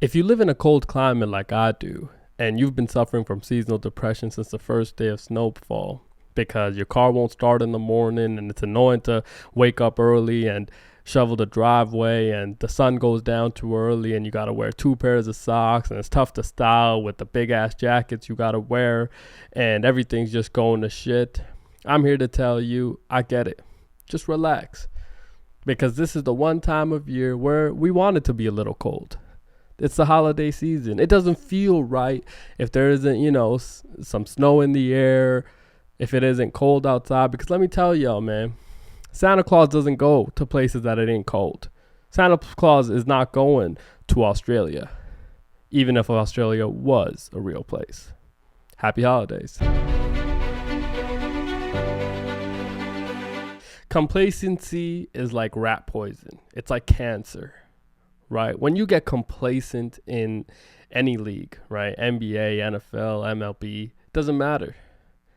If you live in a cold climate like I do, and you've been suffering from seasonal depression since the first day of snowfall because your car won't start in the morning and it's annoying to wake up early and shovel the driveway and the sun goes down too early and you got to wear 2 pairs of socks and it's tough to style with the big ass jackets you got to wear and everything's just going to shit, I'm here to tell you, I get it. Just relax. Because this is the one time of year where we want it to be a little cold. It's the holiday season. It doesn't feel right if there isn't, some snow in the air, if it isn't cold outside. Because let me tell y'all, man, Santa Claus doesn't go to places that it ain't cold. Santa Claus is not going to Australia, even if Australia was a real place. Happy holidays. Complacency is like rat poison. It's like cancer. Right? When you get complacent in any league, right? NBA, NFL, MLB, doesn't matter.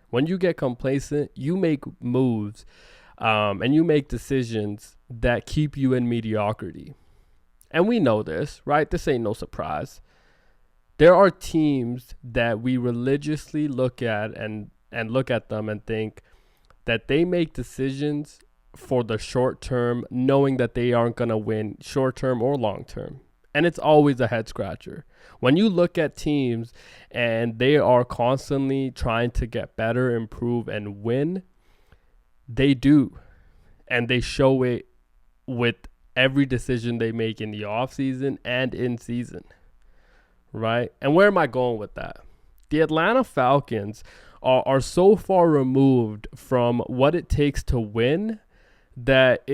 When you get complacent, you make moves and you make decisions that keep you in mediocrity. And we know this, right? This ain't no surprise. There are teams that we religiously look at and look at them and think that they make decisions for the short term, knowing that they aren't going to win short term or long term. And it's always a head scratcher. When you look at teams and they are constantly trying to get better, improve, and win, they do. And they show it with every decision they make in the offseason and in season. Right? And where am I going with that? The Atlanta Falcons are so far removed from what it takes to win that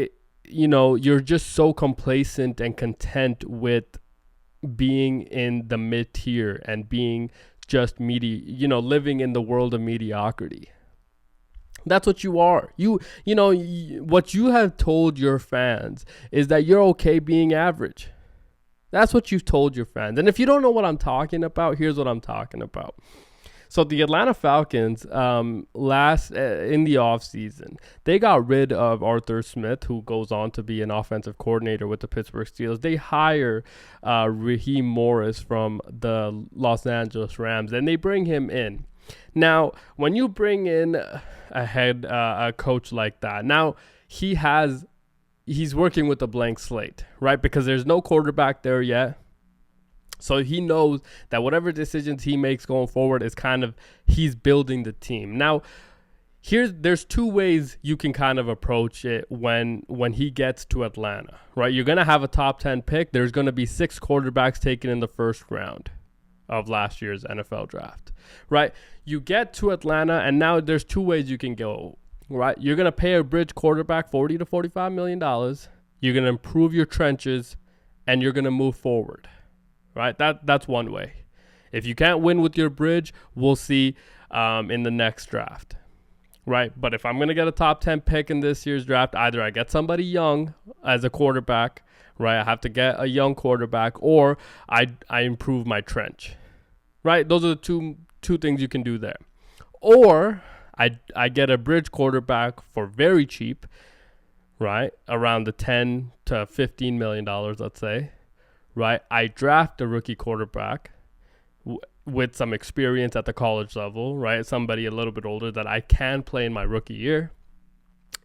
you're just so complacent and content with being in the mid-tier and being just living in the world of mediocrity. That's what you are. What you have told your fans is that you're okay being average. That's what you've told your fans. And if you don't know what I'm talking about, here's what I'm talking about. So the Atlanta Falcons, in the offseason, they got rid of Arthur Smith, who goes on to be an offensive coordinator with the Pittsburgh Steelers. They hire Raheem Morris from the Los Angeles Rams, and they bring him in. Now, when you bring in a coach like that, now he's working with a blank slate, right? Because there's no quarterback there yet. So he knows that whatever decisions he makes going forward is he's building the team. Now, there's 2 ways you can kind of approach it when he gets to Atlanta, right? You're going to have a top 10 pick. There's going to be 6 quarterbacks taken in the first round of last year's NFL draft, right? You get to Atlanta, and now there's 2 ways you can go, right? You're going to pay a bridge quarterback $40 to $45 million. You're going to improve your trenches, and you're going to move forward. Right, that's one way. If you can't win with your bridge, we'll see in the next draft. Right, but if I'm gonna get a top 10 pick in this year's draft, either I get somebody young as a quarterback, right? I have to get a young quarterback, or I improve my trench. Right, those are the two things you can do there. Or I get a bridge quarterback for very cheap, right? Around the 10 to $15 million, let's say. Right, I draft a rookie quarterback with some experience at the college level, right? Somebody a little bit older that I can play in my rookie year.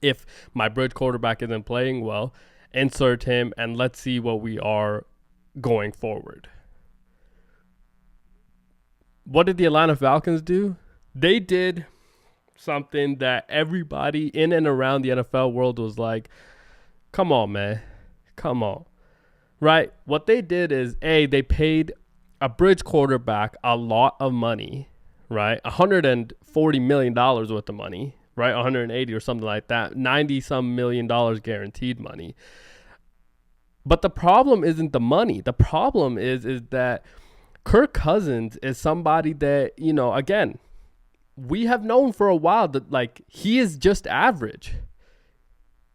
If my bridge quarterback isn't playing well, insert him and let's see what we are going forward. What did the Atlanta Falcons do? They did something that everybody in and around the NFL world was like, come on, man, come on. Right, what they did is, they paid a bridge quarterback a lot of money, right? $140 million worth of money, right? 180 or something like that. 90-some million dollars guaranteed money. But the problem isn't the money. The problem is that Kirk Cousins is somebody that, again, we have known for a while that, he is just average.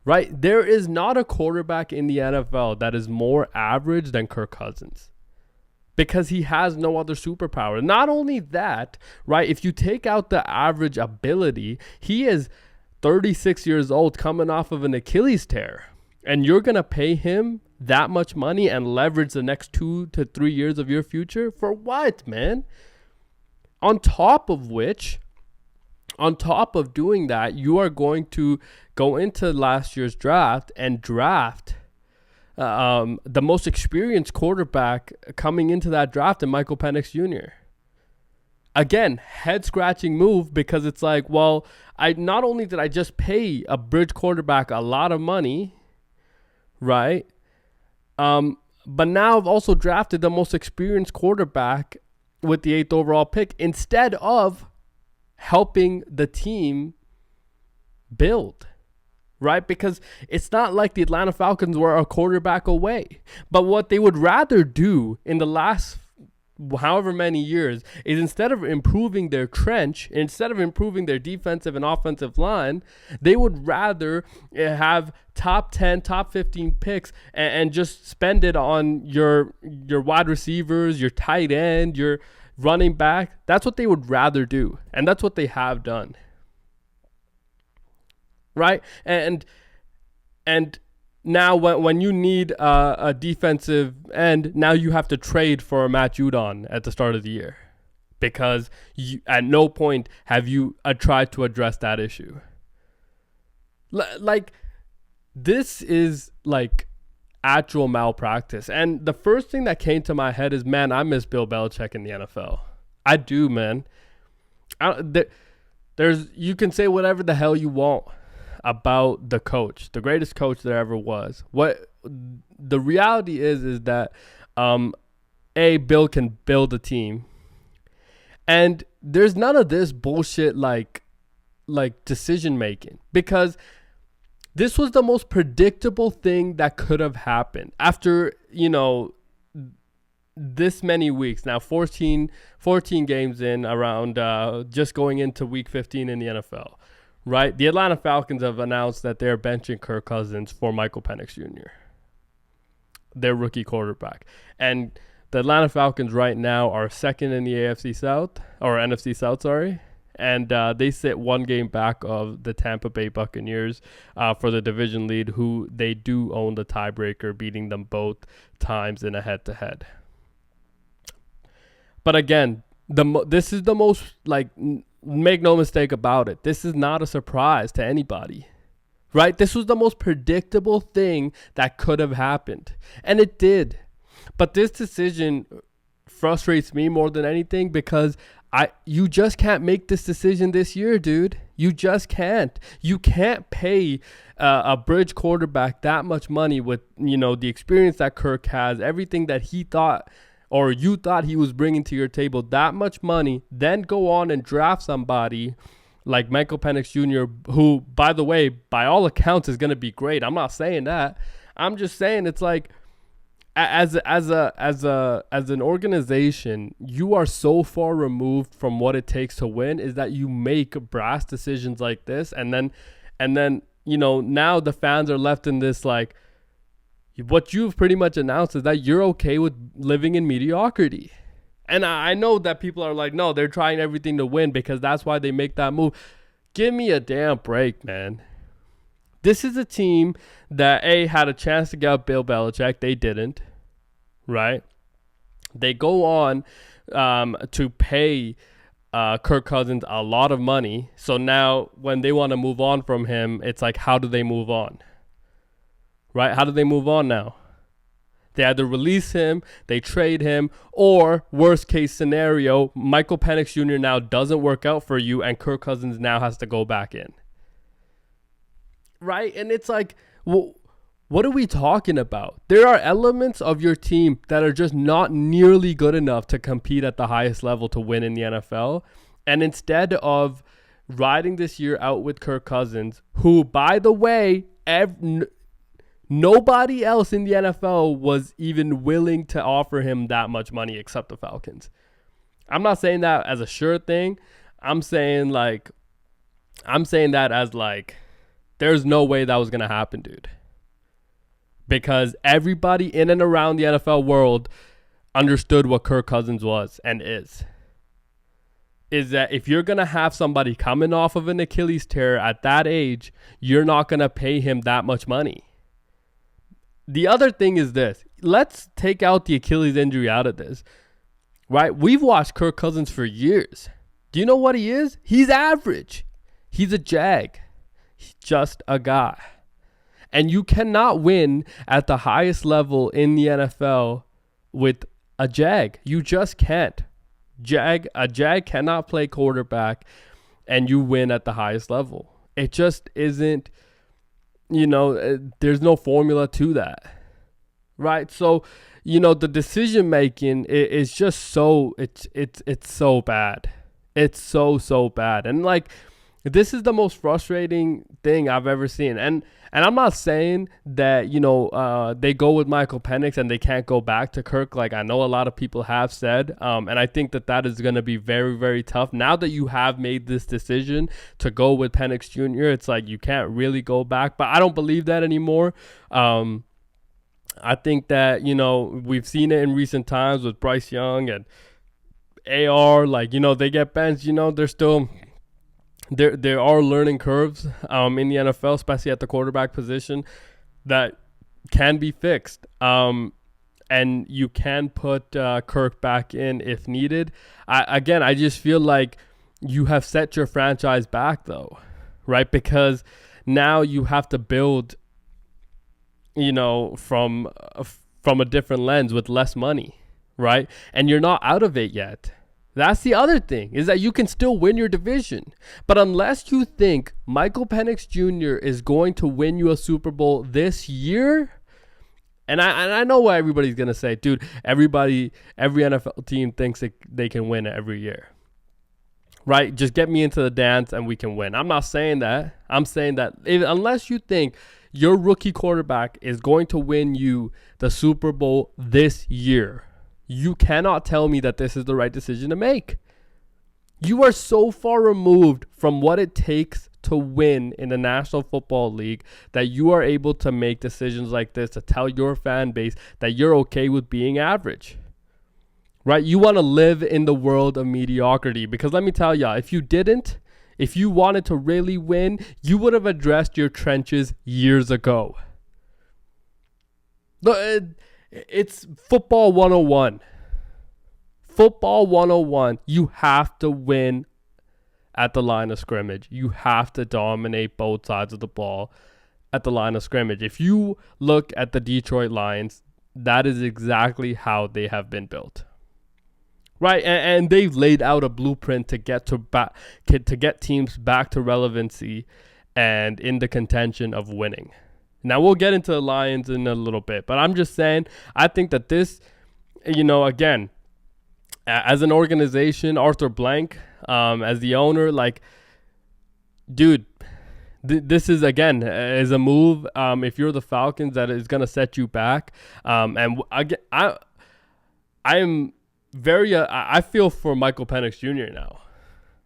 Right? There is not a quarterback in the NFL that is more average than Kirk Cousins because he has no other superpower. Not only that, right? If you take out the average ability, he is 36 years old coming off of an Achilles tear, and you're going to pay him that much money and leverage the next 2 to 3 years of your future? For what, man? On top of doing that, you are going to go into last year's draft and draft the most experienced quarterback coming into that draft in Michael Penix Jr. Again, head-scratching move, because it's like, well, I not only did I just pay a bridge quarterback a lot of money, right? But now I've also drafted the most experienced quarterback with the 8th overall pick instead of helping the team build, right? Because it's not like the Atlanta Falcons were a quarterback away. But what they would rather do in the last however many years is, instead of improving their trench, instead of improving their defensive and offensive line, they would rather have top 10, top 15 picks and just spend it on your wide receivers, your tight end, your running back. That's what they would rather do, and that's what they have done, right? And now when you need a defensive end, now you have to trade for Matt Judon at the start of the year, because at no point have you tried to address that issue. Like, this is like actual malpractice. And the first thing that came to my head is, man, I miss Bill Belichick in the NFL. I do, man. You can say whatever the hell you want about the coach, the greatest coach there ever was. What the reality is that Bill can build a team, and there's none of this bullshit like decision making, because this was the most predictable thing that could have happened after, this many weeks now, 14 games in, around just going into week 15 in the NFL. Right, the Atlanta Falcons have announced that they're benching Kirk Cousins for Michael Penix Jr., their rookie quarterback. And the Atlanta Falcons right now are second in the NFC South, sorry. And they sit one game back of the Tampa Bay Buccaneers for the division lead, who they do own the tiebreaker, beating them both times in a head-to-head. But again, this is the most, make no mistake about it, this is not a surprise to anybody, right? This was the most predictable thing that could have happened, and it did. But this decision frustrates me more than anything, because you just can't make this decision this year, dude. You just can't. You can't pay a bridge quarterback that much money with, the experience that Kirk has, everything that he thought or you thought he was bringing to your table, that much money, then go on and draft somebody like Michael Penix Jr., who, by the way, by all accounts is going to be great. I'm not saying that. I'm just saying it's like, as an organization, you are so far removed from what it takes to win, is that you make brass decisions like this, and then now the fans are left in this, like, what you've pretty much announced is that you're okay with living in mediocrity. And I know that people are like, no, they're trying everything to win, because that's why they make that move. Give me a damn break, man. This is a team that, had a chance to get out Bill Belichick. They didn't, right? They go on to pay Kirk Cousins a lot of money. So now when they want to move on from him, it's like, how do they move on? Right? How do they move on now? They either release him, they trade him, or worst case scenario, Michael Penix Jr. now doesn't work out for you, and Kirk Cousins now has to go back in. Right? And it's like, well, what are we talking about? There are elements of your team that are just not nearly good enough to compete at the highest level to win in the NFL. And instead of riding this year out with Kirk Cousins, who, by the way, nobody else in the NFL was even willing to offer him that much money except the Falcons. I'm not saying that as a sure thing. I'm saying that as like, there's no way that was going to happen, dude. Because everybody in and around the NFL world understood what Kirk Cousins was and is that if you're going to have somebody coming off of an Achilles tear at that age, you're not going to pay him that much money. the other thing is this. Let's take out the Achilles injury out of this, right? We've watched Kirk Cousins for years. Do you know what he is? He's average. He's a jag. He's just a guy. And you cannot win at the highest level in the NFL with a jag. You just can't. A jag cannot play quarterback and you win at the highest level. It just isn't, there's no formula to that. Right? So, the decision making is just so it's so bad. It's so bad. And like, this is the most frustrating thing I've ever seen. And I'm not saying that, they go with Michael Penix and they can't go back to Kirk. Like I know a lot of people have said. And I think that is going to be very, very tough. Now that you have made this decision to go with Penix Jr., it's like you can't really go back. But I don't believe that anymore. I think that, we've seen it in recent times with Bryce Young and AR. Like, they get benched, they're still... There are learning curves in the NFL, especially at the quarterback position, that can be fixed. And you can put Kirk back in if needed. I just feel like you have set your franchise back, though, right? Because now you have to build, from a different lens with less money, right? And you're not out of it yet. That's the other thing, is that you can still win your division. But unless you think Michael Penix Jr. is going to win you a Super Bowl this year, and I know what everybody's going to say, dude, every NFL team thinks that they can win every year. Right? Just get me into the dance and we can win. I'm not saying that. I'm saying that unless you think your rookie quarterback is going to win you the Super Bowl this year, you cannot tell me that this is the right decision to make. You are so far removed from what it takes to win in the National Football League that you are able to make decisions like this to tell your fan base that you're okay with being average. Right? You want to live in the world of mediocrity, because let me tell you, if you wanted to really win, you would have addressed your trenches years ago. It's football 101. Football 101. You have to win at the line of scrimmage. You have to dominate both sides of the ball at the line of scrimmage. If you look at the Detroit Lions, that is exactly how they have been built. Right? And they've laid out a blueprint to get teams back to relevancy and in the contention of winning. Now, we'll get into the Lions in a little bit, but I'm just saying, I think that this, again, as an organization, Arthur Blank, as the owner, like, dude, this is, again, is a move, if you're the Falcons, that is going to set you back. And again, I feel for Michael Penix Jr. now,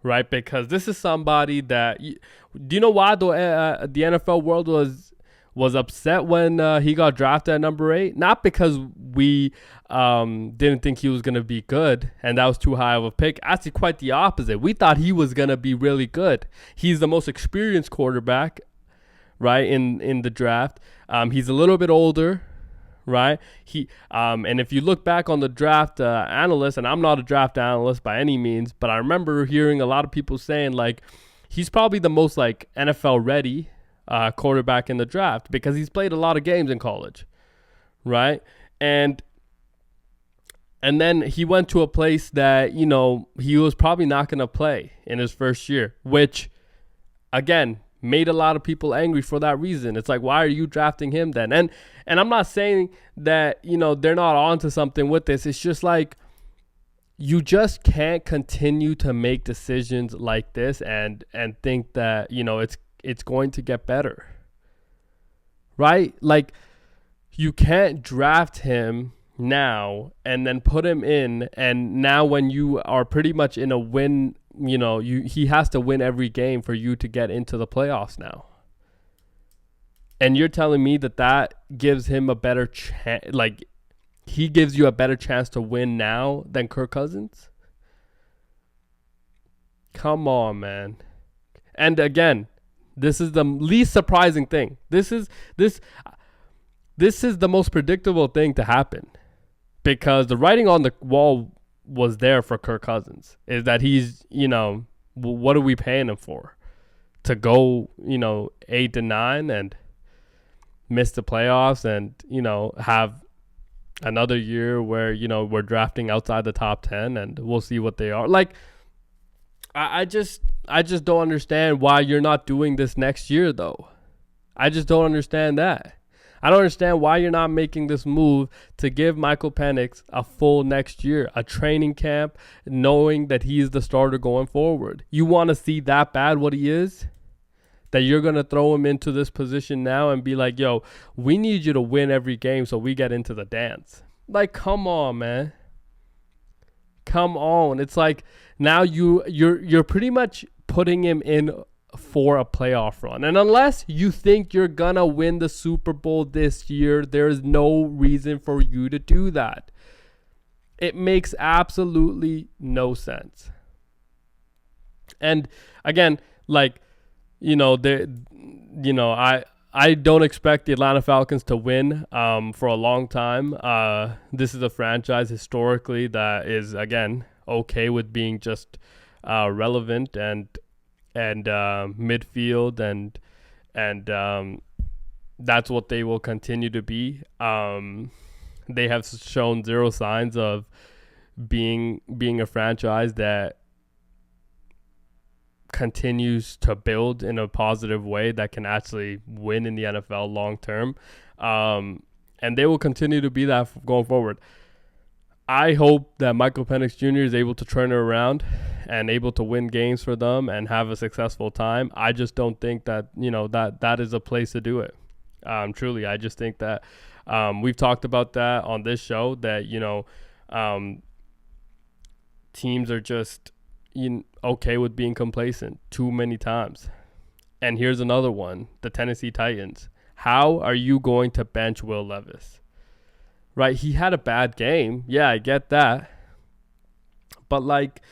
right? Because this is somebody that, do you know why the NFL world was upset when he got drafted at number 8? Not because we didn't think he was going to be good and that was too high of a pick. Actually, quite the opposite. We thought he was going to be really good. He's the most experienced quarterback, right, in the draft. He's a little bit older, right? And if you look back on the draft analyst, and I'm not a draft analyst by any means, but I remember hearing a lot of people saying, like, he's probably the most, like, NFL ready quarterback in the draft because he's played a lot of games in college, right? And then he went to a place that, he was probably not going to play in his first year, which, again, made a lot of people angry for that reason. It's like, why are you drafting him then? And I'm not saying that, they're not onto something with this. It's just like, you just can't continue to make decisions like this and think that, it's going to get better, right? Like, you can't draft him now and then put him in, and now when you are pretty much in a win, he has to win every game for you to get into the playoffs now. And you're telling me that gives him a better chance, like, he gives you a better chance to win now than Kirk Cousins? Come on, man. And again, this is the least surprising thing. This is the most predictable thing to happen because the writing on the wall was there for Kirk Cousins. Is that he's, what are we paying him for? To go, 8-9 and miss the playoffs and, have another year where, we're drafting outside the top 10 and we'll see what they are. Like, I just don't understand why you're not doing this next year, though. I just don't understand that. I don't understand why you're not making this move to give Michael Penix a full next year, a training camp, knowing that he's the starter going forward. You want to see that bad what he is? That you're going to throw him into this position now and be like, yo, we need you to win every game so we get into the dance. Like, come on, man. Come on. It's like now you're pretty much putting him in for a playoff run. And unless you think you're going to win the Super Bowl this year, there's no reason for you to do that. It makes absolutely no sense. And again, like, I don't expect the Atlanta Falcons to win for a long time. This is a franchise historically that is, again, okay with being just relevant and midfield and that's what they will continue to be. They have shown zero signs of being a franchise that continues to build in a positive way that can actually win in the NFL long term. And they will continue to be that going forward. I hope that Michael Penix Jr. is able to turn it around and able to win games for them and have a successful time. I just don't think that, that is a place to do it. Truly, I just think that we've talked about that on this show that, teams are just okay with being complacent too many times. And here's another one, the Tennessee Titans. How are you going to bench Will Levis? Right, he had a bad game. Yeah, I get that. But, like,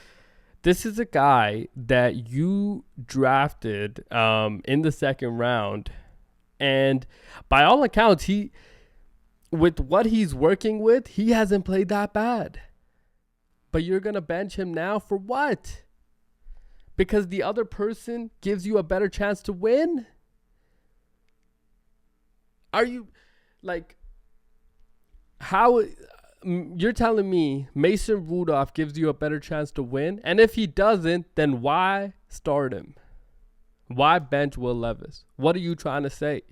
this is a guy that you drafted in the second round. And by all accounts, with what he's working with, he hasn't played that bad. But you're going to bench him now for what? Because the other person gives you a better chance to win? Are you, like, how, you're telling me Mason Rudolph gives you a better chance to win? And if he doesn't, then why start him? Why bench Will Levis? What are you trying to say?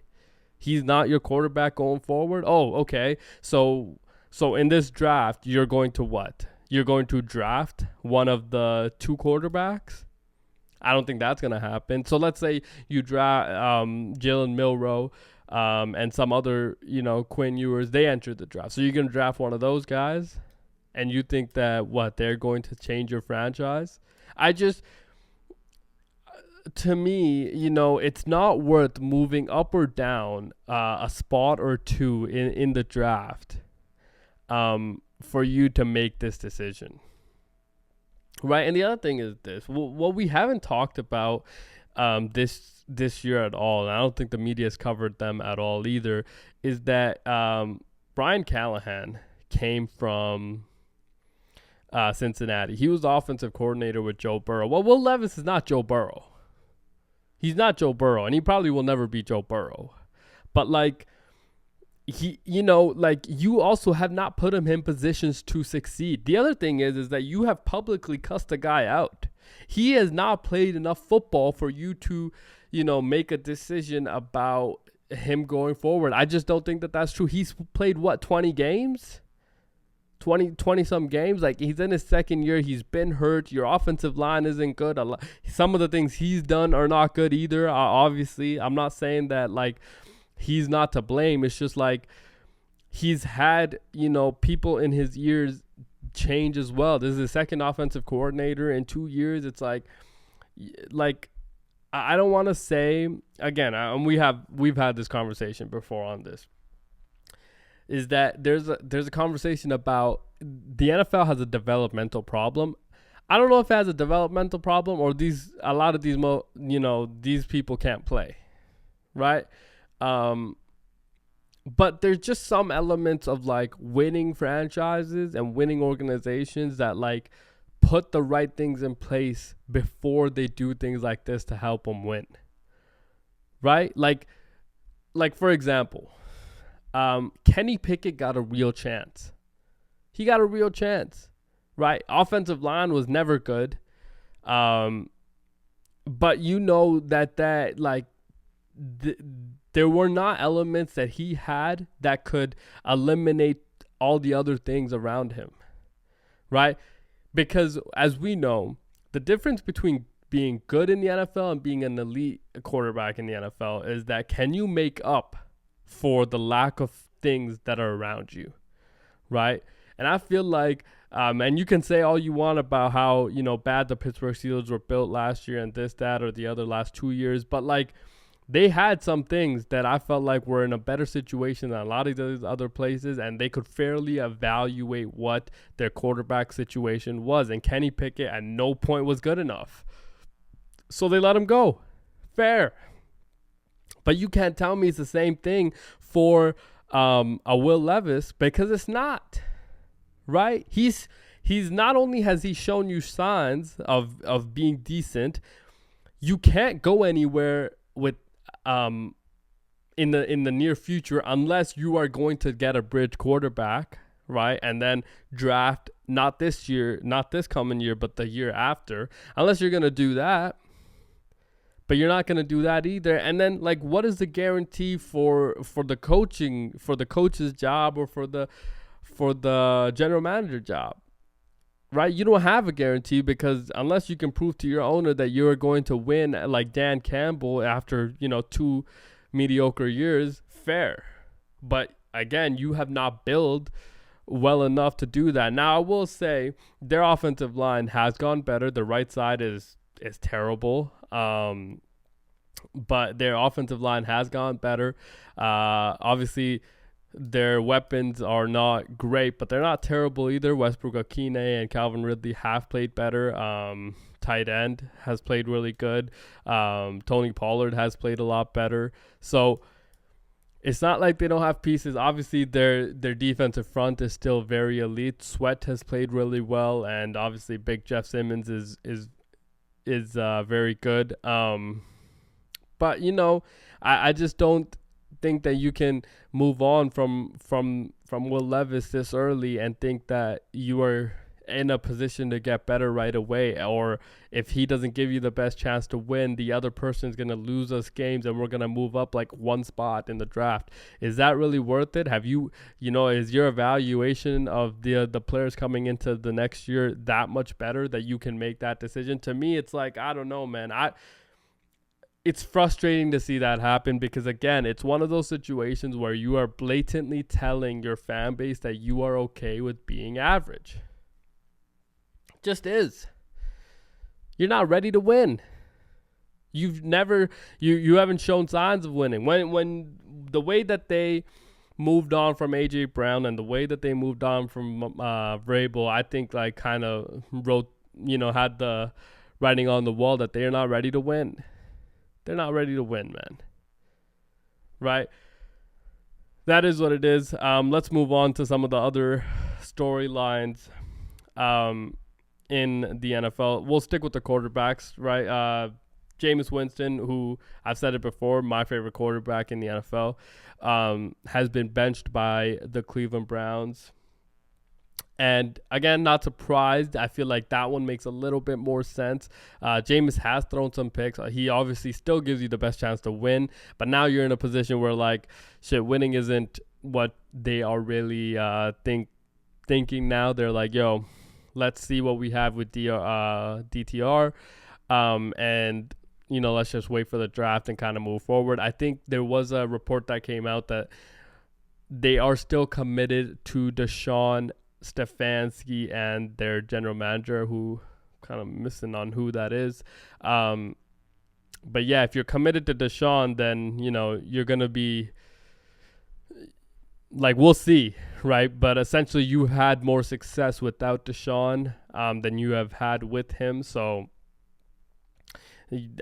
He's not your quarterback going forward? Oh, okay. So in this draft, you're going to what? You're going to draft one of the two quarterbacks? I don't think that's going to happen. So let's say you draft Jalen Milroe and some other, Quinn Ewers. They entered the draft. So you're going to draft one of those guys? And you think that, they're going to change your franchise? To me, it's not worth moving up or down a spot or two in the draft for you to make this decision. Right? And the other thing is this. What we haven't talked about this year at all, and I don't think the media has covered them at all either, is that Brian Callahan came from Cincinnati. He was the offensive coordinator with Joe Burrow. Well, Will Levis is not Joe Burrow. He's not Joe Burrow, and he probably will never be Joe Burrow. But, like, you also have not put him in positions to succeed. The other thing is that you have publicly cussed the guy out. He has not played enough football for you to, make a decision about him going forward. I just don't think that that's true. He's played, 20 games? 20 some games. Like, he's in his second year. He's been hurt. Your offensive line isn't good. Some of the things he's done are not good either. Obviously, I'm not saying that, like, he's not to blame. It's just like he's had, people in his ears change as well. This is his second offensive coordinator in 2 years. It's like I don't want to say, again, we've had this conversation before on this, is that there's a conversation about the NFL has a developmental problem. I don't know if it has a developmental problem or these people can't play, right? But there's just some elements of like winning franchises and winning organizations that like put the right things in place before they do things like this to help them win. Right? Like for example, Kenny Pickett got a real chance. He got a real chance, right? Offensive line was never good. But you know that like there were not elements that he had that could eliminate all the other things around him, right? Because as we know, the difference between being good in the NFL and being an elite quarterback in the NFL is that can you make up for the lack of things that are around you, right? And I feel like, and you can say all you want about how, bad the Pittsburgh Steelers were built last year and this, that, or the other last 2 years. But like they had some things that I felt like were in a better situation than a lot of those other places. And they could fairly evaluate what their quarterback situation was. And Kenny Pickett at no point was good enough. So they let him go. Fair. But you can't tell me it's the same thing for a Will Levis, because it's not. Right? He's not only has he shown you signs of being decent, you can't go anywhere with in the near future unless you are going to get a bridge quarterback, right? And then draft not this year, not this coming year, but the year after. Unless you're going to do that. But you're not going to do that either. And then like what is the guarantee for the coach's job or for the general manager job, right? You don't have a guarantee, because unless you can prove to your owner that you're going to win like Dan Campbell after, 2 mediocre years, fair. But again, you have not built well enough to do that. Now, I will say their offensive line has gone better. The right side is terrible. But their offensive line has gone better. Obviously, their weapons are not great, but they're not terrible either. Westbrook-Akine and Calvin Ridley have played better. Tight end has played really good. Tony Pollard has played a lot better. So it's not like they don't have pieces. Obviously, their defensive front is still very elite. Sweat has played really well, and obviously, Big Jeff Simmons is very good. But I just don't think that you can move on from Will Levis this early and think that you are in a position to get better right away, or if he doesn't give you the best chance to win, the other person is going to lose us games and we're going to move up like one spot in the draft. Is that really worth it? Have you, is your evaluation of the players coming into the next year that much better that you can make that decision? To me, it's like, I don't know, man. It's frustrating to see that happen, because again, it's one of those situations where you are blatantly telling your fan base that you are okay with being average. Just is. You're not ready to win. You haven't shown signs of winning. When the way that they moved on from AJ Brown and the way that they moved on from Vrabel, I think like kind of had the writing on the wall that they're not ready to win. They're not ready to win, man. Right? That is what it is. Let's move on to some of the other storylines in the NFL. We'll stick with the quarterbacks, right? Jameis Winston, who I've said it before, my favorite quarterback in the NFL, has been benched by the Cleveland Browns. And again, not surprised. I feel like that one makes a little bit more sense. Jameis has thrown some picks. He obviously still gives you the best chance to win. But now you're in a position where, like, shit, winning isn't what they are really thinking now. They're like, yo, let's see what we have with DTR. And, let's just wait for the draft and kind of move forward. I think there was a report that came out that they are still committed to Deshaun Stefanski and their general manager, who kind of missing on who that is. But yeah, if you're committed to Deshaun, then, you're going to be like, we'll see, right? But essentially you had more success without Deshaun than you have had with him. So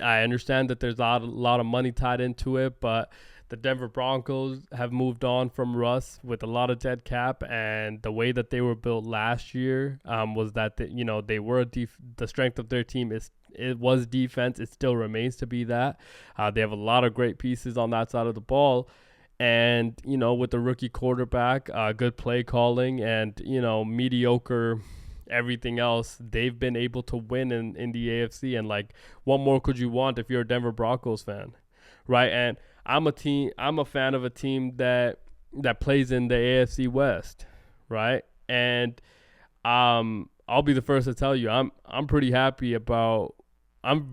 I understand that there's a lot of money tied into it, but the Denver Broncos have moved on from Russ with a lot of dead cap, and the way that they were built last year was that they were the strength of their team was defense. It still remains to be that. They have a lot of great pieces on that side of the ball. And, with the rookie quarterback, good play calling, and, mediocre everything else, they've been able to win in the AFC. And, what more could you want if you're a Denver Broncos fan, right? And I'm a fan of a team that plays in the AFC West, right? And I'll be the first to tell you, I'm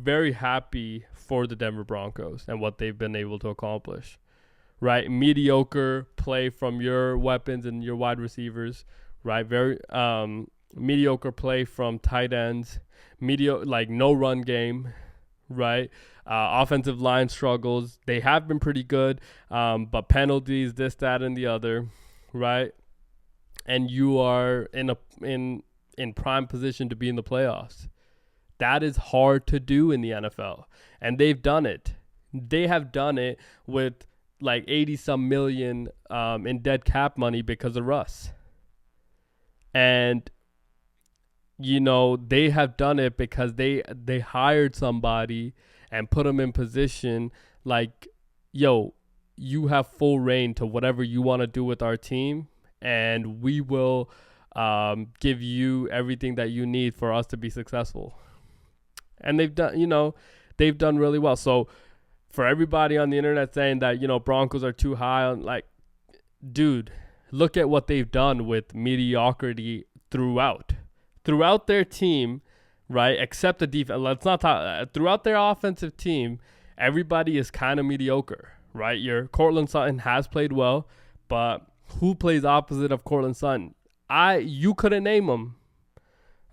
very happy for the Denver Broncos and what they've been able to accomplish. Right, mediocre play from your weapons and your wide receivers. Right, very mediocre play from tight ends. No run game. Right, offensive line struggles. They have been pretty good, but penalties, this, that, and the other. Right, and you are in prime position to be in the playoffs. That is hard to do in the NFL, and they've done it. They have done it with 80-some million in dead cap money because of Russ. And, they have done it because they hired somebody and put them in position you have full reign to whatever you want to do with our team, and we will give you everything that you need for us to be successful. And they've done really well. So, for everybody on the internet saying that, Broncos are too high on, dude, look at what they've done with mediocrity throughout their team, right? Except the defense. Let's not talk throughout their offensive team. Everybody is kind of mediocre, right? Your Cortland Sutton has played well, but who plays opposite of Cortland Sutton? You couldn't name them.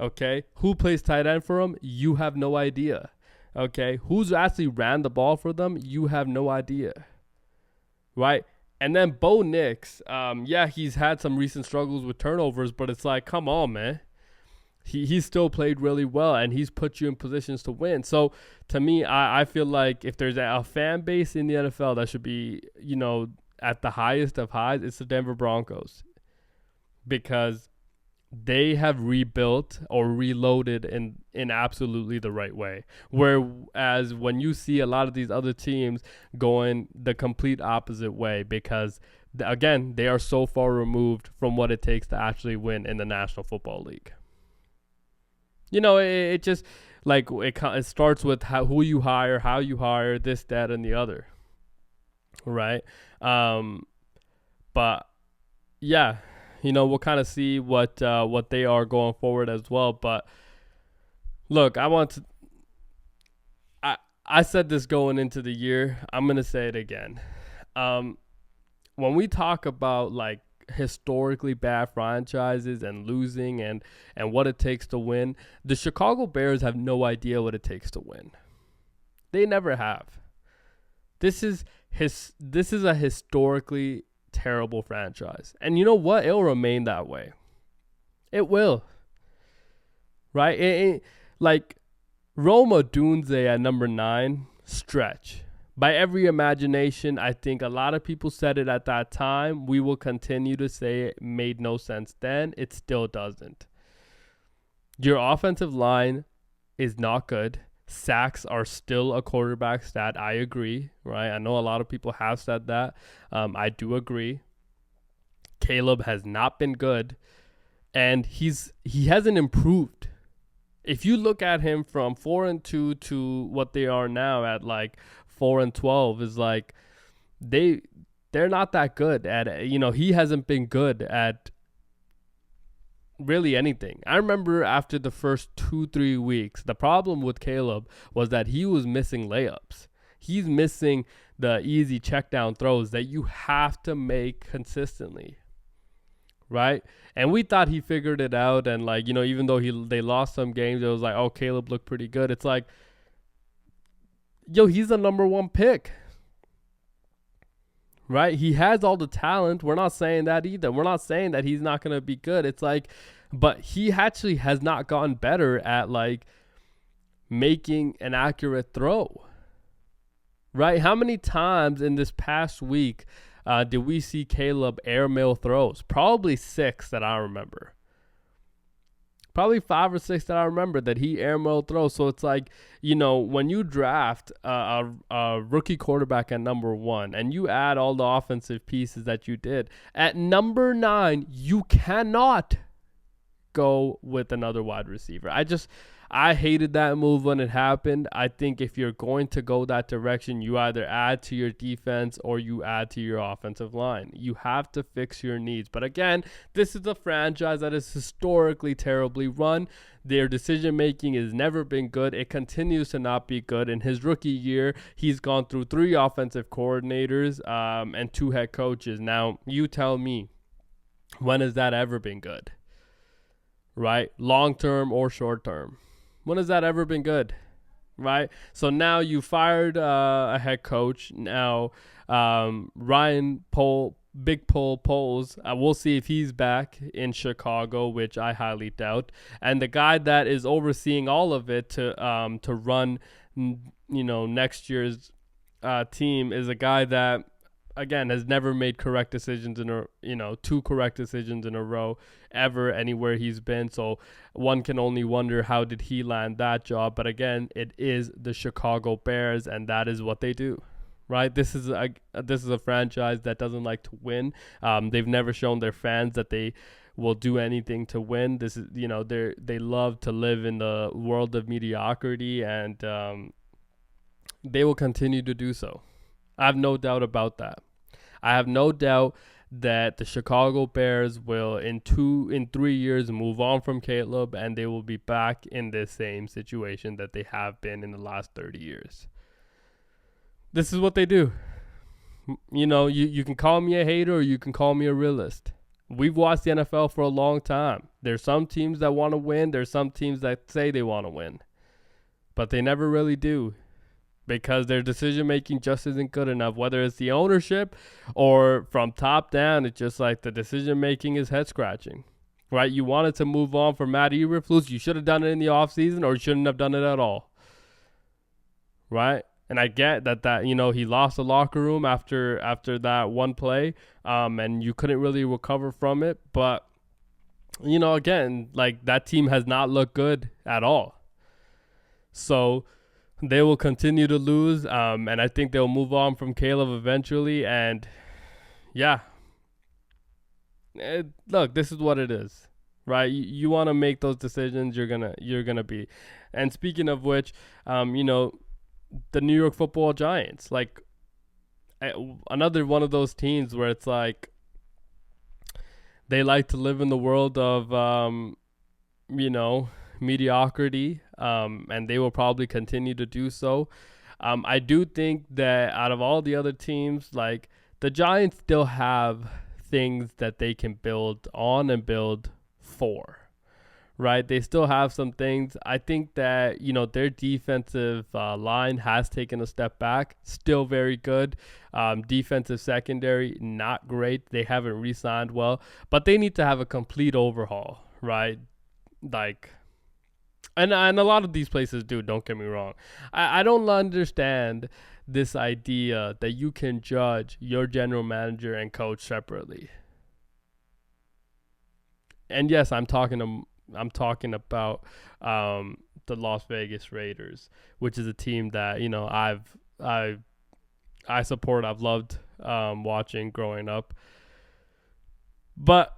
Okay, who plays tight end for him? You have no idea. Okay, who's actually ran the ball for them? You have no idea, right? And then Bo Nix, he's had some recent struggles with turnovers, but it's come on, man. He's still played really well, and he's put you in positions to win. So, to me, I feel like if there's a fan base in the NFL that should be, at the highest of highs, it's the Denver Broncos, because they have rebuilt or reloaded in absolutely the right way. Whereas when you see a lot of these other teams going the complete opposite way, because, again, they are so far removed from what it takes to actually win in the National Football League. It just, it starts with who you hire, how you hire, this, that, and the other. Right? But, yeah. We'll kind of see what they are going forward as well. But look, I said this going into the year. I'm going to say it again. When we talk about historically bad franchises and losing and what it takes to win, the Chicago Bears have no idea what it takes to win. They never have. This is a historically terrible franchise, and you know what? It'll remain that way. It will, right? Rome Odunze at number 9, stretch. By every imagination, I think a lot of people said it at that time. We will continue to say it made no sense then. It still doesn't. Your offensive line is not good. Sacks are still a quarterback stat. I agree, right? I know a lot of people have said that. I do agree. Caleb has not been good, and he hasn't improved. If you look at him from 4-2 to what they are now at 4-12, is they're not that good at, he hasn't been good at really anything. I remember after the first 2-3 weeks, the problem with Caleb was that he was missing layups. He's missing the easy check down throws that you have to make consistently, right? And we thought he figured it out, and even though they lost some games, it was oh, Caleb looked pretty good. It's he's the number 1 pick, right? He has all the talent. We're not saying that either. We're not saying that he's not going to be good. It's but he actually has not gotten better at making an accurate throw, right? How many times in this past week did we see Caleb airmail throws? Probably 6 that I remember. Probably 5 or 6 that I remember that he airmail throws. So it's like, when you draft a rookie quarterback at number 1 and you add all the offensive pieces that you did, at number 9, you cannot go with another wide receiver. I hated that move when it happened. I think if you're going to go that direction, you either add to your defense or you add to your offensive line. You have to fix your needs. But again, this is a franchise that is historically terribly run. Their decision making has never been good. It continues to not be good. In his rookie year, he's gone through 3 offensive coordinators and 2 head coaches. Now, you tell me, when has that ever been good? Right? Long term or short term. When has that ever been good? Right? So now you fired a head coach. Now Ryan Big Poles, we'll see if he's back in Chicago, which I highly doubt. And the guy that is overseeing all of it to run, next year's team is a guy that, again, has never made correct decisions 2 correct decisions in a row ever anywhere he's been. So one can only wonder, how did he land that job? But again, it is the Chicago Bears, and that is what they do, right? This is a franchise that doesn't like to win. They've never shown their fans that they will do anything to win. This is, they love to live in the world of mediocrity, and they will continue to do so. I have no doubt about that. I have no doubt that the Chicago Bears will in 3 years move on from Caleb, and they will be back in the same situation that they have been in the last 30 years. This is what they do. You can call me a hater or you can call me a realist. We've watched the NFL for a long time. There's some teams that want to win. There's some teams that say they want to win, but they never really do, because their decision-making just isn't good enough, whether it's the ownership or from top down. It's just like the decision-making is head-scratching, right? You wanted to move on from Matt Eberflus. You should have done it in the offseason, or you shouldn't have done it at all, right? And I get that he lost the locker room after that one play, and you couldn't really recover from it. But, again, like, that team has not looked good at all. So they will continue to lose, and I think they'll move on from Caleb eventually. And yeah, look, this is what it is, right? You want to make those decisions, you're gonna be. And speaking of which, the New York Football Giants, like, another one of those teams where it's like they like to live in the world of mediocrity, and they will probably continue to do so. I do think that out of all the other teams, like, the Giants still have things that they can build on and build for, right? They still have some things. I think that, their defensive line has taken a step back. Still very good. Defensive secondary, not great. They haven't re-signed well, but they need to have a complete overhaul, right? Like, and a lot of these places do, don't get me wrong. I don't understand this idea that you can judge your general manager and coach separately. And yes, I'm talking about the Las Vegas Raiders, which is a team that I support. I've loved watching growing up. But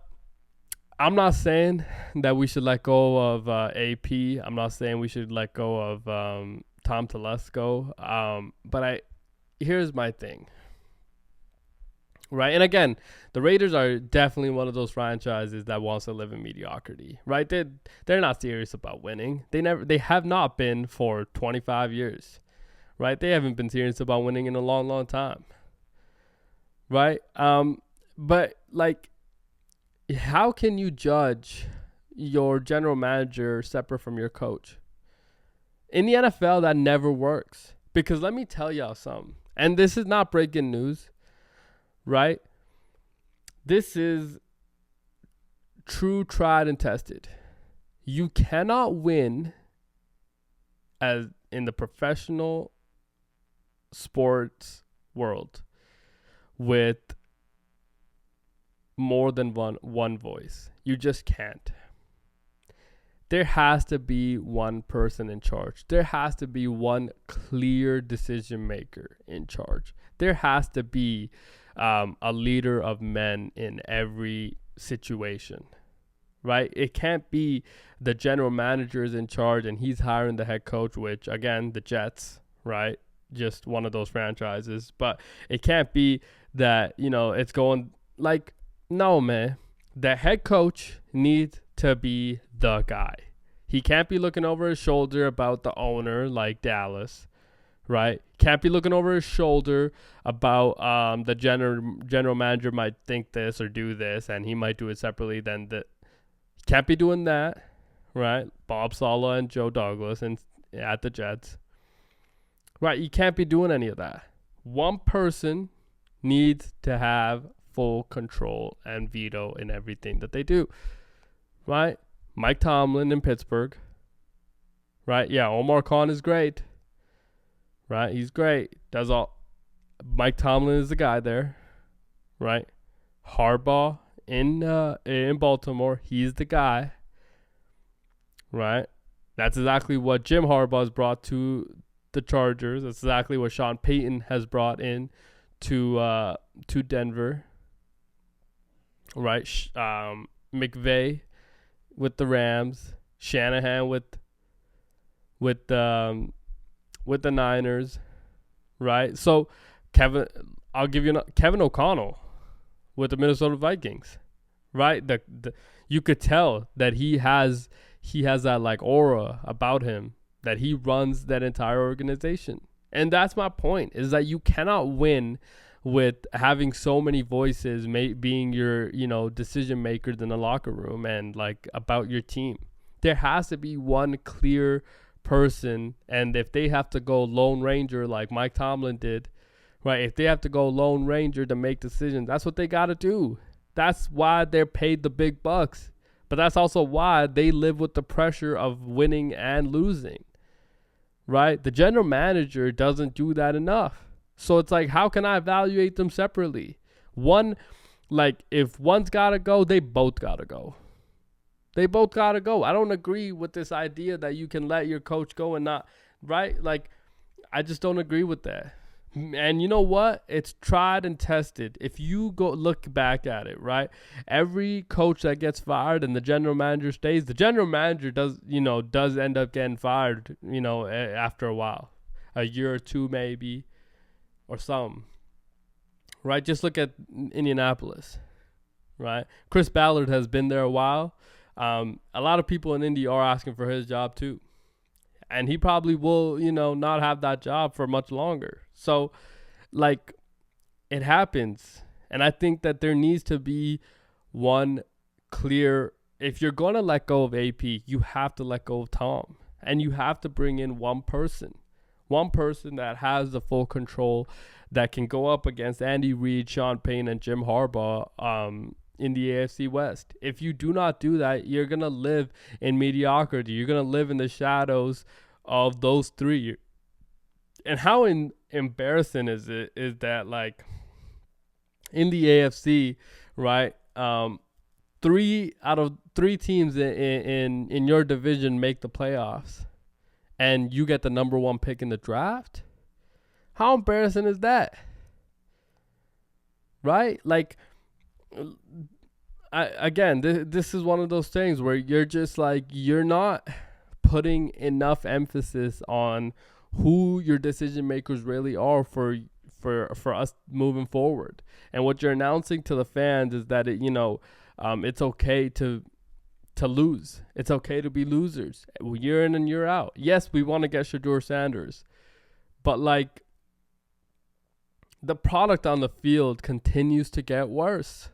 I'm not saying that we should let go of AP. I'm not saying we should let go of Tom Telesco. But here's my thing, right? And again, the Raiders are definitely one of those franchises that wants to live in mediocrity, right? They're not serious about winning. They have not been for 25 years, right? They haven't been serious about winning in a long, long time, right? But like, how can you judge your general manager separate from your coach? In the NFL, that never works. Because let me tell y'all something. And this is not breaking news, right? This is true, tried, and tested. You cannot win as in the professional sports world with more than one voice. You just can't. There has to be one person in charge. There has to be one clear decision maker in charge. There has to be a leader of men in every situation, right? It can't be the general manager is in charge and he's hiring the head coach, which, again, the Jets, right? Just one of those franchises. But it can't be that, it's going like, no, man. The head coach needs to be the guy. He can't be looking over his shoulder about the owner like Dallas, right? Can't be looking over his shoulder about the general manager might think this or do this, and he might do it separately. Can't be doing that, right? Bob Saleh and Joe Douglas and at the Jets, right? You can't be doing any of that. One person needs to have full control and veto in everything that they do, right? Mike Tomlin in Pittsburgh, right? Yeah, Omar Khan is great, right? He's great. Does all. Mike Tomlin is the guy there, right? Harbaugh in Baltimore, he's the guy, right? That's exactly what Jim Harbaugh has brought to the Chargers. That's exactly what Sean Payton has brought in to Denver, right? McVay with the Rams, Shanahan with the Niners, right? So I'll give you Kevin O'Connell with the Minnesota Vikings, right? You could tell that he has that like aura about him, that he runs that entire organization. And that's my point, is that you cannot win with having so many voices being your, decision makers in the locker room and like about your team. There has to be one clear person, and if they have to go Lone Ranger like Mike Tomlin did, right? If they have to go Lone Ranger to make decisions, that's what they got to do. That's why they're paid the big bucks. But that's also why they live with the pressure of winning and losing, right? The general manager doesn't do that enough. So it's like, how can I evaluate them separately? If one's got to go, they both got to go. They both got to go. I don't agree with this idea that you can let your coach go and not, right? Like, I just don't agree with that. And you know what? It's tried and tested. If you go look back at it, right? Every coach that gets fired and the general manager stays, the general manager does end up getting fired, after a while, a year or two maybe, or something, right? Just look at Indianapolis, right? Chris Ballard has been there a while. A lot of people in Indy are asking for his job too. And he probably will, not have that job for much longer. So, it happens. And I think that there needs to be one clear, if you're going to let go of AP, you have to let go of Tom. And you have to bring in one person that has the full control, that can go up against Andy Reid, Sean Payton, and Jim Harbaugh in the AFC West. If you do not do that, you're going to live in mediocrity. You're going to live in the shadows of those three. And how embarrassing is that, like, in the AFC, right, 3 out of 3 teams in your division make the playoffs, and you get the number 1 pick in the draft? How embarrassing is that? Right? Like, this is one of those things where you're just like, you're not putting enough emphasis on who your decision makers really are for us moving forward. And what you're announcing to the fans is that it's okay to lose. It's okay to be losers year in and year out. Yes, we want to get Shedeur Sanders, but like, the product on the field continues to get worse.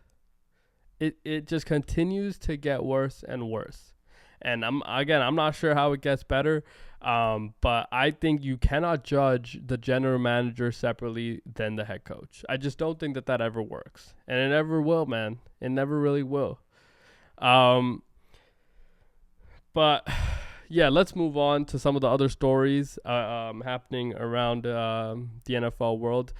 It just continues to get worse and worse. And I'm not sure how it gets better. But I think you cannot judge the general manager separately than the head coach. I just don't think that ever works. And it never will, man. It never really will. But yeah, let's move on to some of the other stories happening around the NFL world.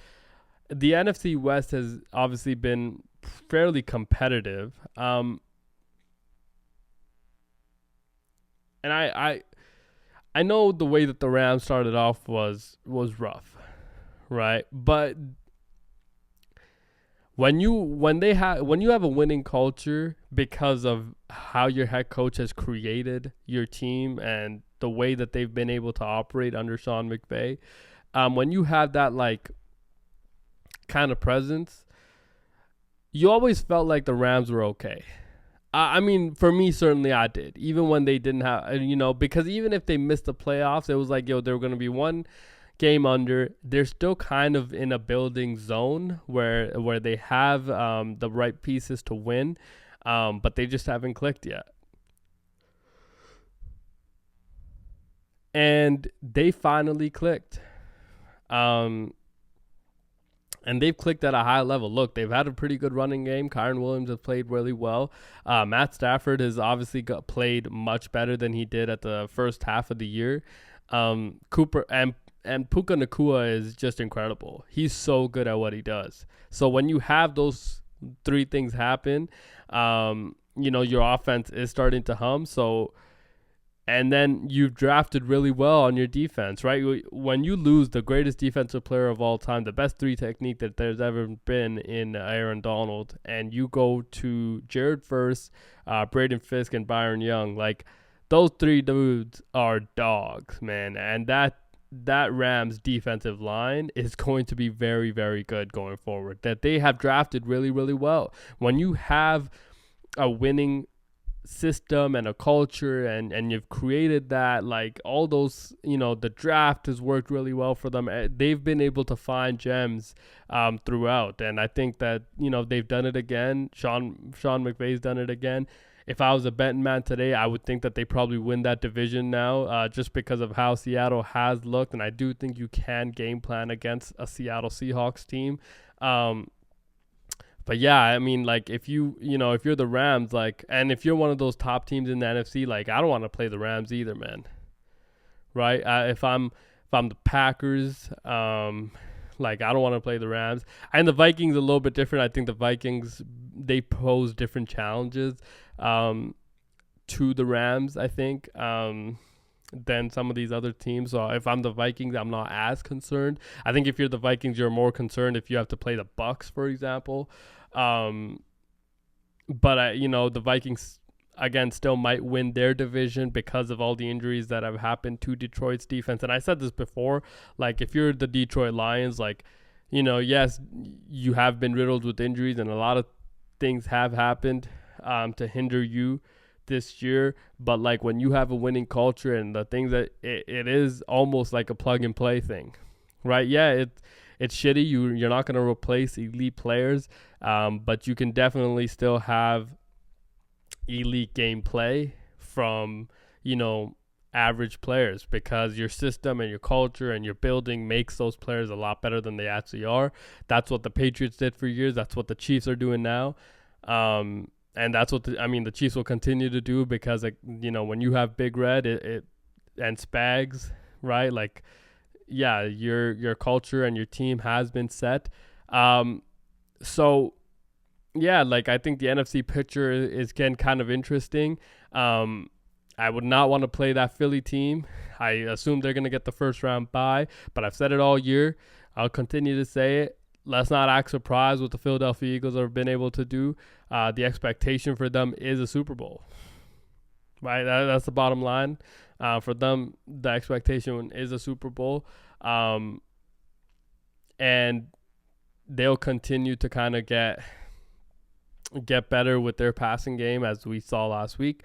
The NFC West has obviously been fairly competitive. And I know the way that the Rams started off was rough, right? But when you have a winning culture because of how your head coach has created your team and the way that they've been able to operate under Sean McVay, when you have that like kind of presence, you always felt like the Rams were okay. I mean, for me, certainly I did. Even when they didn't have, because even if they missed the playoffs, it was like, they were going to be one game under. They're still kind of in a building zone where they have the right pieces to win, but they just haven't clicked yet. And they finally clicked. And they've clicked at a high level. Look, they've had a pretty good running game. Kyren Williams has played really well. Matt Stafford has obviously played much better than he did at the first half of the year. Cooper and Puka Nacua is just incredible. He's so good at what he does. So when you have those three things happen, your offense is starting to hum. And then you've drafted really well on your defense, right? When you lose the greatest defensive player of all time, the best three technique that there's ever been in Aaron Donald, and you go to Jared First, Braden Fisk, and Byron Young, like those three dudes are dogs, man. And that Rams defensive line is going to be very, very good going forward. That they have drafted really, really well. When you have a winning system and a culture and you've created that, like all those, the draft has worked really well for them. They've been able to find gems throughout, and I think that they've done it again. Sean McVay's done it again. If I was a betting man today, I would think that they probably win that division now, just because of how Seattle has looked, and I do think you can game plan against a Seattle Seahawks team. But yeah, I mean, like if if you're the Rams, like, and if you're one of those top teams in the NFC, like I don't want to play the Rams either, man. Right? If I'm the Packers, like I don't want to play the Rams. And the Vikings a little bit different. I think the Vikings, they pose different challenges to the Rams, I think, than some of these other teams. So if I'm the Vikings, I'm not as concerned. I think if you're the Vikings, you're more concerned if you have to play the Bucks, for example. But the Vikings again still might win their division because of all the injuries that have happened to Detroit's defense. And I said this before, like if you're the Detroit Lions, like yes, you have been riddled with injuries and a lot of things have happened to hinder you this year, but like when you have a winning culture and the things that it is almost like a plug and play thing, right? Yeah, it's shitty. You're not going to replace elite players, but you can definitely still have elite gameplay from average players, because your system and your culture and your building makes those players a lot better than they actually are. That's what the Patriots did for years. That's what the Chiefs are doing now. And that's what the Chiefs will continue to do, because when you have Big Red and Spags, right? Like, yeah, your culture and your team has been set. So yeah, like I think the NFC picture is getting kind of interesting. I would not want to play that Philly team. I assume they're going to get the first round bye, but I've said it all year. I'll continue to say it. Let's not act surprised what the Philadelphia Eagles have been able to do. The expectation for them is a Super Bowl, right? That's the bottom line. For them, the expectation is a Super Bowl. And they'll continue to kind of get better with their passing game, as we saw last week.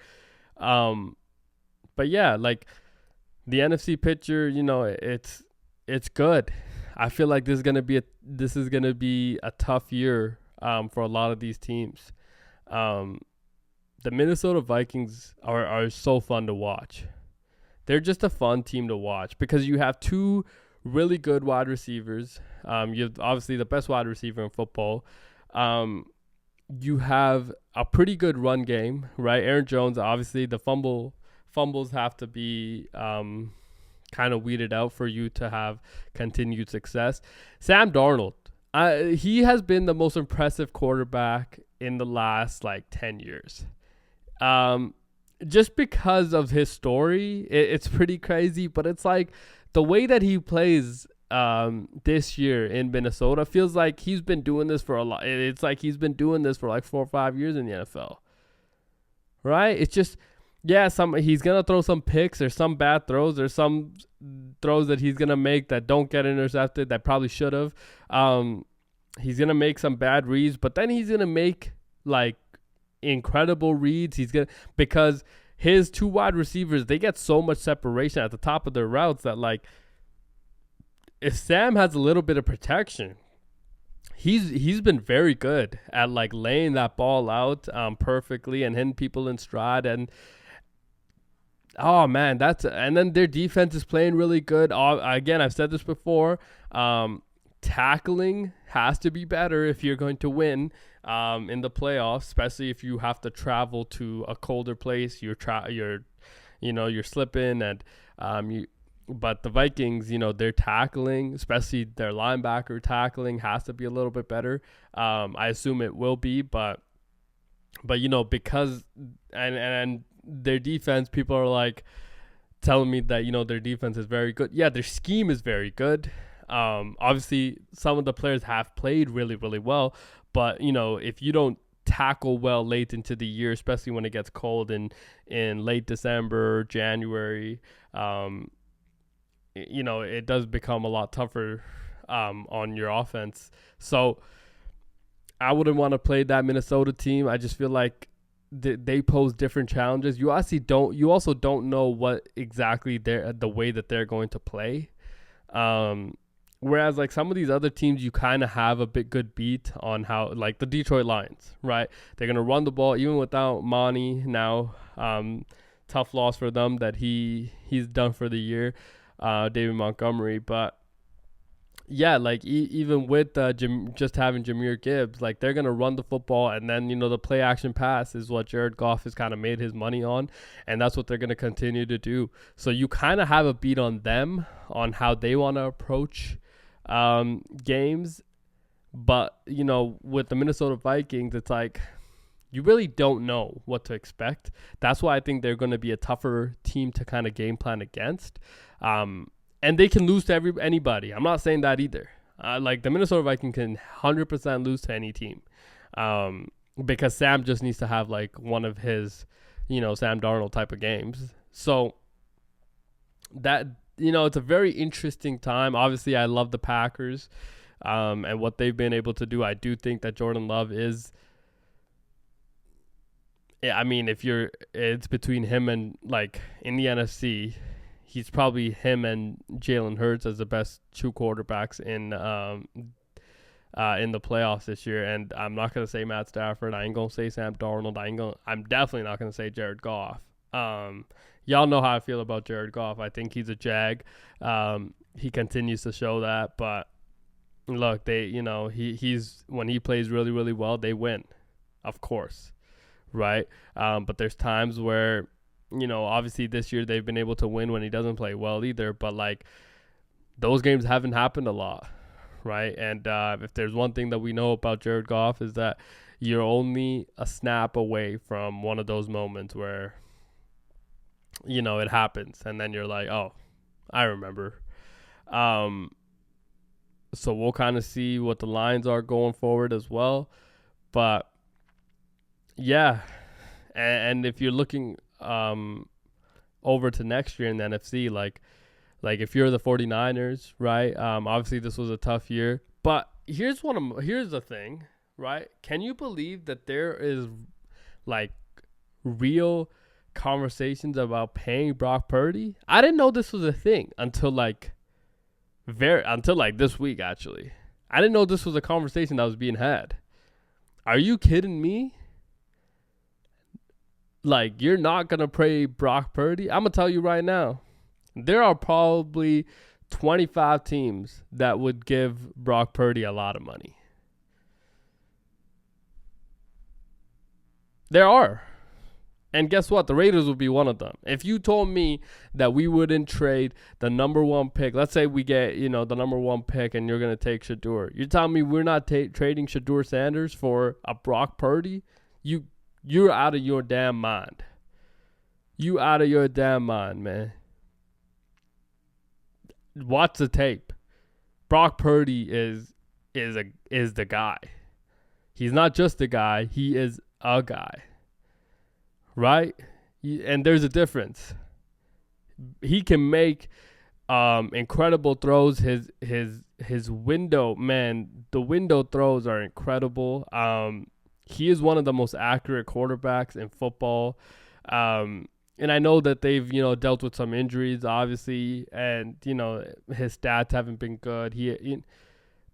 But yeah, like the NFC picture, it's good. I feel like this is gonna be a tough year for a lot of these teams. The Minnesota Vikings are so fun to watch. They're just a fun team to watch because you have two really good wide receivers. You have obviously the best wide receiver in football. You have a pretty good run game, right? Aaron Jones, obviously the fumble fumbles have to be kind of weeded out for you to have continued success. Sam Darnold, he has been the most impressive quarterback in the last like 10 years. Just because of his story, it's pretty crazy, but it's like the way that he plays this year in Minnesota feels like he's been doing this for a lot. It's like he's been doing this for like 4 or 5 years in the NFL, right? It's just, yeah, he's gonna throw some picks. There's some bad throws. There's some throws that he's gonna make that don't get intercepted that probably should have. He's gonna make some bad reads, but then he's gonna make like incredible reads. Because his two wide receivers, they get so much separation at the top of their routes that like if Sam has a little bit of protection, he's been very good at like laying that ball out perfectly and hitting people in stride. And oh man, and then their defense is playing really good. Again, I've said this before. Tackling has to be better if you're going to win in the playoffs, especially if you have to travel to a colder place. You're slipping, and but the Vikings, their tackling, especially their linebacker tackling, has to be a little bit better. I assume it will be, but because and their defense, people are like telling me that their defense is very good. Yeah, their scheme is very good. Obviously, some of the players have played really, really well, but if you don't tackle well late into the year, especially when it gets cold in late December, January, it does become a lot tougher on your offense. So I wouldn't want to play that Minnesota team. I just feel like they pose different challenges. You also don't know what exactly the way that they're going to play. Whereas like some of these other teams, you kind of have a good beat on how, like the Detroit Lions, right? They're going to run the ball even without Monty now. Tough loss for them that he's done for the year, David Montgomery. But yeah, like even with just having Jahmyr Gibbs, like they're going to run the football, and then, the play action pass is what Jared Goff has kind of made his money on, and that's what they're going to continue to do. So you kind of have a beat on them on how they want to approach games. But, with the Minnesota Vikings, it's like you really don't know what to expect. That's why I think they're going to be a tougher team to kind of game plan against. And they can lose to anybody. I'm not saying that either. Like the Minnesota Vikings can 100% lose to any team, because Sam just needs to have like one of his, Sam Darnold type of games. So that, it's a very interesting time. Obviously, I love the Packers and what they've been able to do. I do think that Jordan Love is. Yeah, I mean, it's between him and like in the NFC. He's probably him and Jalen Hurts as the best two quarterbacks in the playoffs this year. And I'm not gonna say Matt Stafford. I ain't gonna say Sam Darnold. I'm definitely not gonna say Jared Goff. Y'all know how I feel about Jared Goff. I think he's a Jag. He continues to show that. But look, he's when he plays really, really well, they win, of course, right? But there's times where, obviously this year they've been able to win when he doesn't play well either. But, like, those games haven't happened a lot, right? And if there's one thing that we know about Jared Goff is that you're only a snap away from one of those moments where, it happens. And then you're like, oh, I remember. So we'll kind of see what the lines are going forward as well. But, yeah. And if you're looking over to next year in the NFC, like if you're the 49ers, right? Obviously this was a tough year, but here's the thing, right? Can you believe that there is like real conversations about paying Brock Purdy? I didn't know this was a thing until this week, actually. I didn't know this was a conversation that was being had. Are you kidding me? Like, you're not going to pay Brock Purdy? I'm going to tell you right now, there are probably 25 teams that would give Brock Purdy a lot of money. There are. And guess what? The Raiders would be one of them. If you told me that we wouldn't trade the number one pick, let's say we get, the number one pick and you're going to take Shedeur. You're telling me we're not trading Shedeur Sanders for a Brock Purdy? You're out of your damn mind. You out of your damn mind, man. Watch the tape. Brock Purdy is the guy. He's not just a guy. He is a guy. Right? And there's a difference. He can make incredible throws. His window, man, the window throws are incredible. He is one of the most accurate quarterbacks in football. And I know that they've, dealt with some injuries, obviously, and, his stats haven't been good.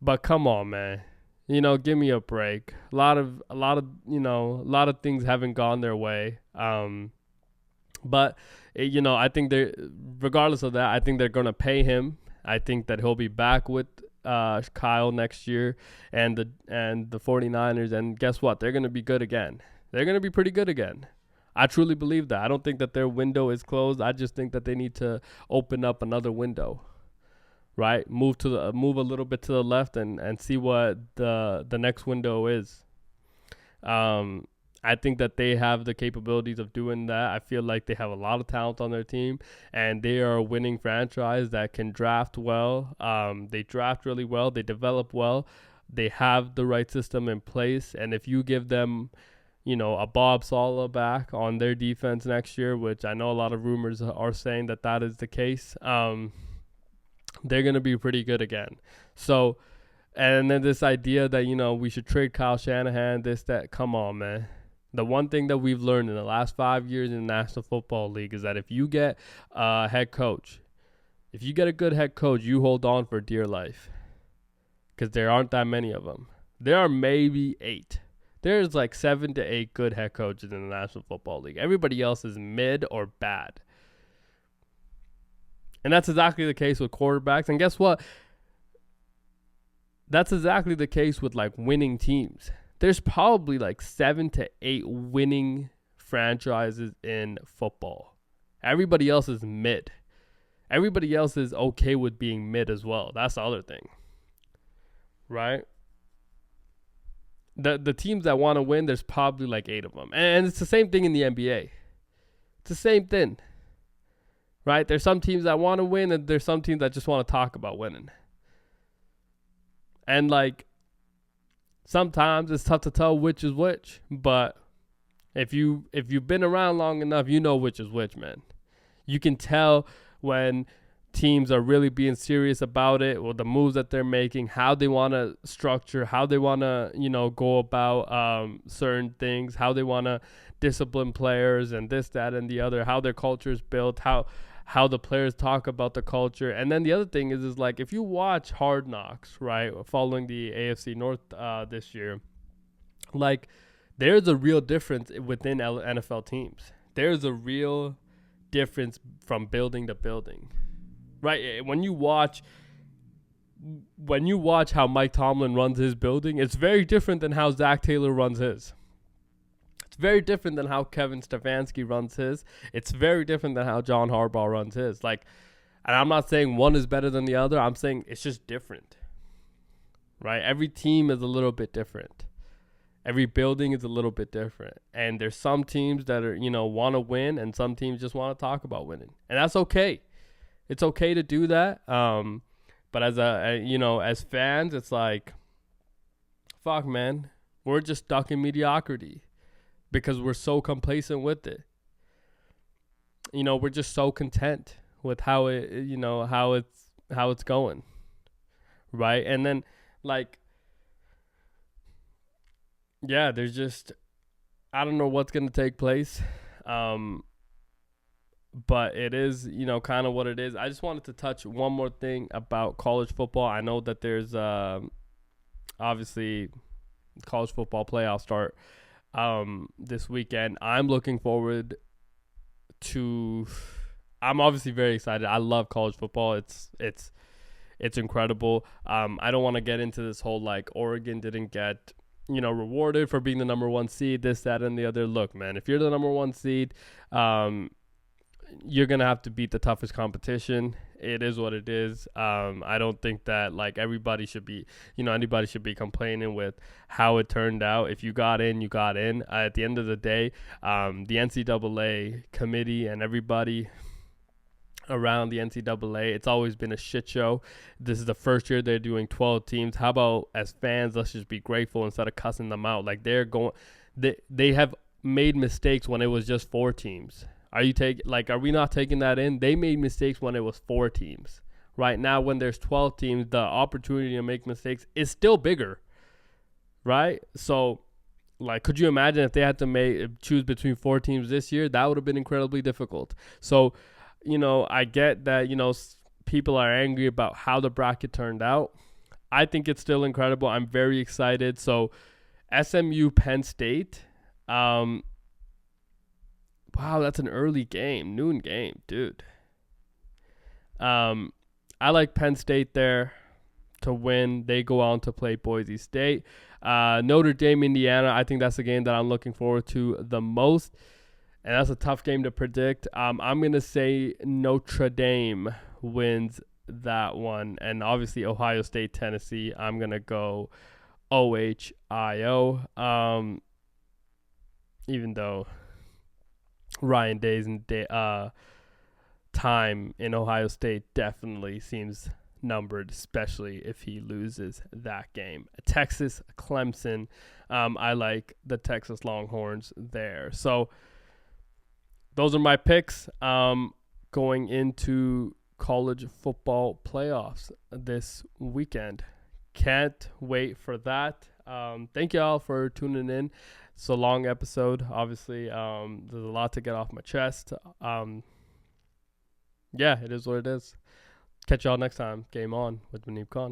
But come on, man. Give me a break. A lot of things haven't gone their way. But I think regardless of that, I think they're going to pay him. I think that he'll be back with Kyle next year and the 49ers. And guess what? They're going to be good again. They're going to be pretty good again. I truly believe that. I don't think that their window is closed. I just think that they need to open up another window. Right, move a little bit to the left and see what the next window is. I think that they have the capabilities of doing that. I feel like they have a lot of talent on their team, and they are a winning franchise that can draft well. They draft really well. They develop well. They have the right system in place, and if you give them, a Bob Saleh back on their defense next year, which I know a lot of rumors are saying that is the case. They're going to be pretty good again. So, and then this idea that, we should trade Kyle Shanahan, come on, man. The one thing that we've learned in the last 5 years in the National Football League is that if you get a head coach, if you get a good head coach, you hold on for dear life. Because there aren't that many of them. There are maybe 8. There's like 7 to 8 good head coaches in the National Football League. Everybody else is mid or bad. And that's exactly the case with quarterbacks. And guess what? That's exactly the case with like winning teams. There's probably like 7 to 8 winning franchises in football. Everybody else is mid. Everybody else is okay with being mid as well. That's the other thing. Right? The teams that want to win, there's probably like 8 of them. And it's the same thing in the NBA. It's the same thing. Right? There's some teams that want to win, and there's some teams that just want to talk about winning. And like sometimes it's tough to tell which is which, but if you've been around long enough, you know which is which, man. You can tell when teams are really being serious about it, or the moves that they're making, how they want to structure, how they want to, go about certain things, how they want to discipline players and this, that, and the other, how their culture is built, how the players talk about the culture. And then the other thing is like if you watch Hard Knocks, right, following the AFC North this year, like there's a real difference within NFL teams. There's a real difference from building to building, right? When you watch how Mike Tomlin runs his building, it's very different than how Zach Taylor runs his. Very different than how Kevin Stefanski runs his. It's very different than how John Harbaugh runs his. Like, and I'm not saying one is better than the other. I'm saying it's just different, right? Every team is a little bit different. Every building is a little bit different. And there's some teams that are, want to win, and some teams just want to talk about winning. And that's okay. It's okay to do that. But as fans, it's like, fuck, man, we're just stuck in mediocrity. Because we're so complacent with it. We're just so content with how it's going. Right? And then like there's just I don't know what's going to take place. But it is, kind of what it is. I just wanted to touch one more thing about college football. I know that there's obviously college football playoffs start this weekend. I'm looking forward to. I'm obviously very excited. I love college football. It's incredible. I don't want to get into this whole like Oregon didn't get rewarded for being the number one seed, this, that, and the other. Look, man, if you're the number one seed, you're going to have to beat the toughest competition. It is what it is. I don't think that like anybody should be complaining with how it turned out. If you got in, you got in. At the end of the day, the NCAA committee and everybody around the NCAA, it's always been a shit show. This is the first year they're doing 12 teams. How about as fans, let's just be grateful instead of cussing them out. Like they have made mistakes when it was just 4 teams. Are we not taking that in? They made mistakes when it was 4 teams. Right now, when there's 12 teams, the opportunity to make mistakes is still bigger. Right? So, like, could you imagine if they had to choose between 4 teams this year? That would have been incredibly difficult. So, I get that, people are angry about how the bracket turned out. I think it's still incredible. I'm very excited. So, SMU Penn State. Wow, that's an early game, noon game, dude. I like Penn State there to win. They go on to play Boise State. Notre Dame, Indiana, I think that's the game that I'm looking forward to the most. And that's a tough game to predict. I'm going to say Notre Dame wins that one. And obviously Ohio State, Tennessee, I'm going to go OHIO. Even though Ryan Day's time in Ohio State definitely seems numbered, especially if he loses that game. Texas, Clemson, I like the Texas Longhorns there. So those are my picks going into college football playoffs this weekend. Can't wait for that. Thank you all for tuning in. It's a long episode, obviously. There's a lot to get off my chest. Yeah, it is what it is. Catch y'all next time. Game on with Muneeb Khan.